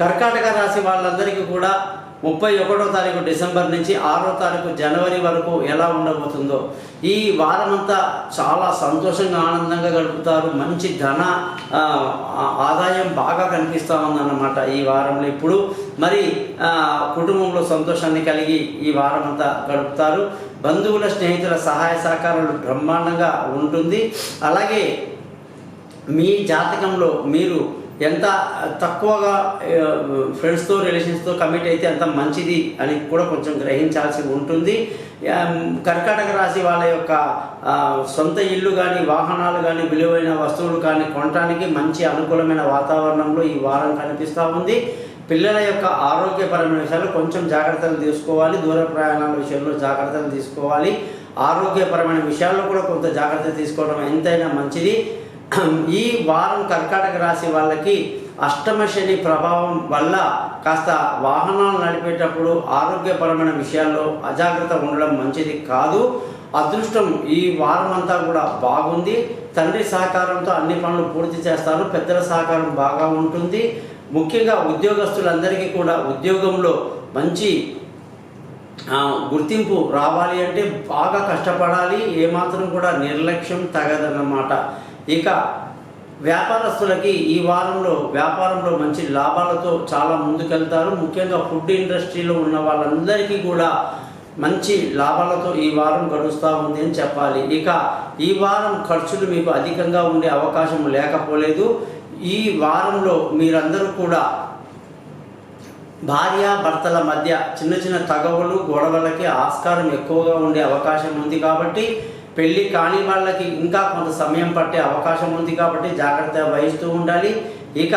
కర్కాటక రాశి వాళ్ళందరికీ కూడా 31వ తారీఖు డిసెంబర్ నుంచి 6వ తారీఖు జనవరి వరకు ఎలా ఉండబోతుందో, ఈ వారమంతా చాలా సంతోషంగా ఆనందంగా గడుపుతారు. మంచి ధన ఆదాయం బాగా కనిపిస్తూ ఉందన్నమాట ఈ వారంలో. ఇప్పుడు మరి కుటుంబంలో సంతోషాన్ని కలిగి ఈ వారమంతా గడుపుతారు. బంధువుల స్నేహితుల సహాయ సహకారాలు బ్రహ్మాండంగా ఉంటుంది. అలాగే మీ జాతకంలో మీరు ఎంత తక్కువగా ఫ్రెండ్స్తో రిలేషన్స్తో కమిట్ అయితే అంత మంచిది అని కూడా కొంచెం గ్రహించాల్సి ఉంటుంది. కర్కాటక రాశి వాళ్ళ యొక్క సొంత ఇల్లు కానీ, వాహనాలు కానీ, విలువైన వస్తువులు కానీ కొనడానికి మంచి అనుకూలమైన వాతావరణంలో ఈ వారం కనిపిస్తూ ఉంది. పిల్లల యొక్క ఆరోగ్యపరమైన విషయాలు కొంచెం జాగ్రత్తలు తీసుకోవాలి. దూర ప్రయాణాల విషయంలో జాగ్రత్తలు తీసుకోవాలి. ఆరోగ్యపరమైన విషయాల్లో కూడా కొంత జాగ్రత్త తీసుకోవడం ఎంతైనా మంచిది. ఈ వారం కర్కాటక రాశి వాళ్ళకి అష్టమ శని ప్రభావం వల్ల కాస్త వాహనాలు నడిపేటప్పుడు ఆరోగ్యపరమైన విషయాల్లో అజాగ్రత్త ఉండడం మంచిది కాదు. అదృష్టం ఈ వారం అంతా కూడా బాగుంది. తండ్రి సహకారంతో అన్ని పనులు పూర్తి చేస్తారు. పెద్దల సహకారం బాగా ఉంటుంది. ముఖ్యంగా ఉద్యోగస్తులందరికీ కూడా ఉద్యోగంలో మంచి గుర్తింపు రావాలి అంటే బాగా కష్టపడాలి. ఏమాత్రం కూడా నిర్లక్ష్యం తగదన్నమాట. ఇక వ్యాపారస్తులకి ఈ వారంలో వ్యాపారంలో మంచి లాభాలతో చాలా ముందుకెళ్తారు. ముఖ్యంగా ఫుడ్ ఇండస్ట్రీలో ఉన్న వాళ్ళందరికీ కూడా మంచి లాభాలతో ఈ వారం గడుస్తూ ఉంది అని చెప్పాలి. ఇక ఈ వారం ఖర్చులు మీకు అధికంగా ఉండే అవకాశం లేకపోలేదు. ఈ వారంలో మీరందరూ కూడా భార్యాభర్తల మధ్య చిన్న చిన్న తగవులు గొడవలకి ఆస్కారం ఎక్కువగా ఉండే అవకాశం ఉంది. కాబట్టి పెళ్ళి కాని వాళ్ళకి ఇంకా కొంత సమయం పట్టే అవకాశం ఉంది. కాబట్టి జాగ్రత్త వహిస్తూ ఉండాలి. ఇక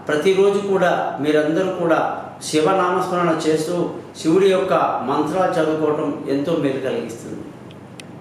ప్రతిరోజు కూడా మీరందరూ కూడా శివనామస్మరణ చేస్తూ శివుడి యొక్క మంత్రాలు చదువుకోవటం ఎంతో మేలు కలిగిస్తుంది.